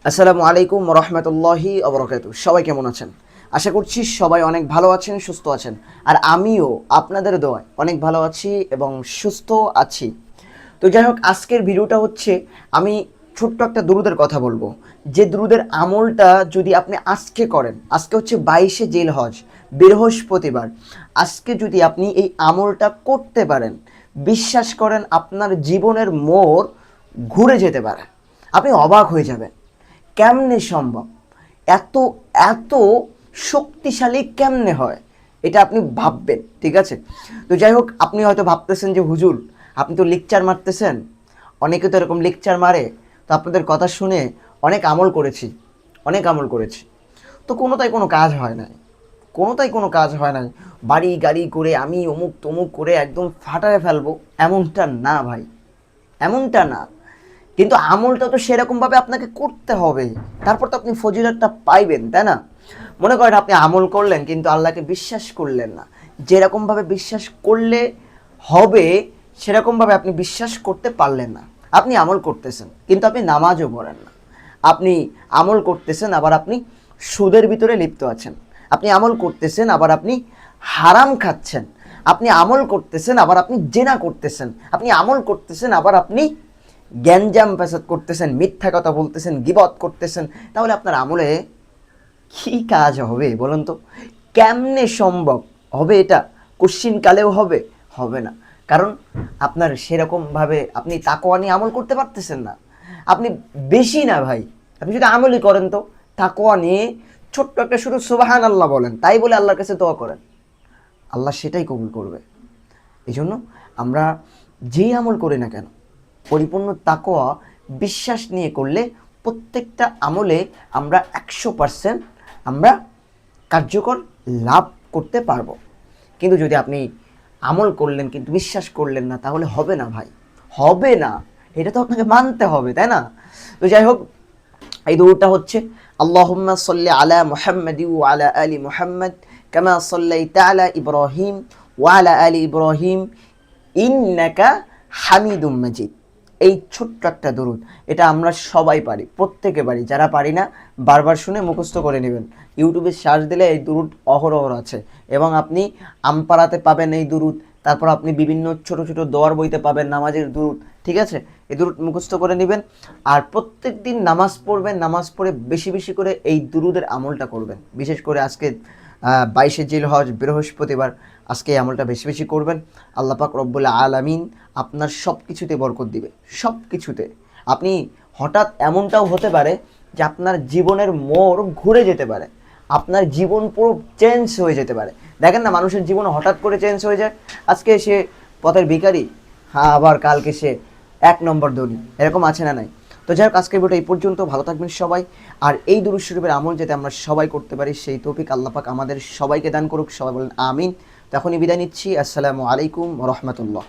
আসসালামু আলাইকুম রহমতুল্লাহি ওবরাকাতু। সবাই কেমন আছেন? আশা করছি সবাই অনেক ভালো আছেন, সুস্থ আছেন। আর আমিও আপনাদের দোয়ায় অনেক ভালো আছি এবং সুস্থ আছি। তো যাই হোক, আজকের ভিডিওটা হচ্ছে আমি ছোট্ট একটা দুরুদের কথা বলবো, যে দুরুদের আমলটা যদি আপনি আজকে করেন, আজকে হচ্ছে 22শে জিলহজ, বৃহস্পতিবার। আজকে যদি আপনি এই আমলটা করতে পারেন, বিশ্বাস করেন আপনার জীবনের মোড় ঘুরে যেতে পারে। আপনি অবাক হয়ে যাবেন, কেমনে সম্ভব, এত এত শক্তিশালী কেমনে হয়, এটা আপনি ভাববেন। ঠিক আছে? তো যাই হোক, আপনি হয়তো ভাবতেছেন যে হুজুর আপনি তো লেকচার মারতেছেন, অনেকে তো এরকম লেকচার মারে, তো আপনাদের কথা শুনে অনেক আমল করেছি, অনেক আমল করেছি, তো কোনো কাজ হয় নাই, কোনো কাজ হয় নাই, বাড়ি গাড়ি করে আমি অমুক তমুক করে একদম ফাটায় ফেলবো, এমনটা না ভাই, এমনটা না। কিন্তু আমলটা তো সেরকমভাবে আপনাকে করতে হবে, তারপর তো আপনি ফজিলতটা পাইবেন, তাই না? মনে করেন আপনি আমল করলেন কিন্তু আল্লাহকে বিশ্বাস করলেন না, যেরকমভাবে বিশ্বাস করলে হবে সেরকমভাবে আপনি বিশ্বাস করতে পারলেন না। আপনি আমল করতেছেন কিন্তু আপনি নামাজও পড়েন না, আপনি আমল করতেছেন আবার আপনি সুদের ভিতরে লিপ্ত আছেন, আপনি আমল করতেছেন আবার আপনি হারাম খাচ্ছেন, আপনি আমল করতেছেন আবার আপনি জেনা করতেছেন, আপনি আমল করতেছেন আবার আপনি গ্যাঞ্জাম ফ্যাসাদ করতেছেন, মিথ্যা কথা বলতেছেন, গীবত করতেছেন। তাহলে আপনার আমলে কি কাজ হবে বলুন তো? কেমনে সম্ভব হবে এটা? কোশ্চিন কালেও হবে? হবে না। কারণ আপনার সেরকমভাবে আপনি তাকওয়া নিয়ে আমল করতে পারতেছেন না। আপনি বেশি না ভাই, আপনি যদি আমলই করেন তো তাকওয়া নিয়ে ছোট্ট একটা শুধু সুবহান আল্লাহ বলেন, তাই বলে আল্লাহর কাছে দোয়া করেন, আল্লাহ সেটাই কবুল করবে। এই জন্য আমরা যেই আমল করি না কেন, পরিপূর্ণ তাকওয়া বিশ্বাস নিয়ে করলে প্রত্যেকটা আমলে আমরা 100% আমরা কার্যকর লাভ করতে পারবো। কিন্তু যদি আপনি আমল করলেন কিন্তু বিশ্বাস করলেন না, তাহলে হবে না ভাই, হবে না। এটা তো আপনাকে মানতে হবে, তাই না? তো যাই হোক, এই দৌড়টা হচ্ছে আল্লাহুম্মা সাল্লি আলা মুহাম্মাদি ওয়া আলা আলি মুহাম্মাদ কামা সাল্লাইতা আলা ইব্রাহিম ওয়া আলা আলি ইব্রাহিম ইন্নাকা হামিদুম মাজিদ। এই ছোট্ট একটা দরুদ, এটা আমরা সবাই পারি, প্রত্যেকে পারি। যারা পারি না বারবার শুনে মুখস্থ করে নেবেন, ইউটিউবে সার্চ দিলে এই দরুদ অহরহ আছে। এবং আপনি আমপাড়াতে পাবেন এই দরুদ, তারপর আপনি বিভিন্ন ছোট ছোট দোয়ার বইতে পাবেন নামাজের দরুদ। ঠিক আছে? এই দরুদ মুখস্থ করে নেবেন, আর প্রত্যেক দিন নামাজ পড়বেন, নামাজ পড়ে বেশি বেশি করে এই দরুদের আমলটা করবেন। বিশেষ করে আজকে 22শে জিলহজ, বৃহস্পতিবার, আজকে এই আমলটা বেশি বেশি করবেন। আল্লাহ পাক রব্বুল আলামিন আপনার সব কিছুতে বরকত দিবে, সব কিছুতে। আপনি হঠাৎ এমনটাও হতে পারে যে আপনার জীবনের মোড় ঘুরে যেতে পারে, আপনার জীবন পুরো চেঞ্জ হয়ে যেতে পারে। দেখেন না, মানুষের জীবন হঠাৎ করে চেঞ্জ হয়ে যায়। আজকে সে পথের ভিখারি, হ্যাঁ, আবার কালকে সে 1 নম্বর ধনী, এরকম আছে না নাই? তো যাই হোক, আজকের ভিডিওটা এই পর্যন্ত। ভালো থাকবেন সবাই। আর এই দুরূদ শরীফের আমল যাতে আমরা সবাই করতে পারি, সেই তৌফিক আল্লাহ পাক আমাদের সবাইকে দান করুক। সবাই বলেন আমিন। তখনই বিদায় নিচ্ছি। আসসালামু আলাইকুম ওয়া রাহমাতুল্লাহ।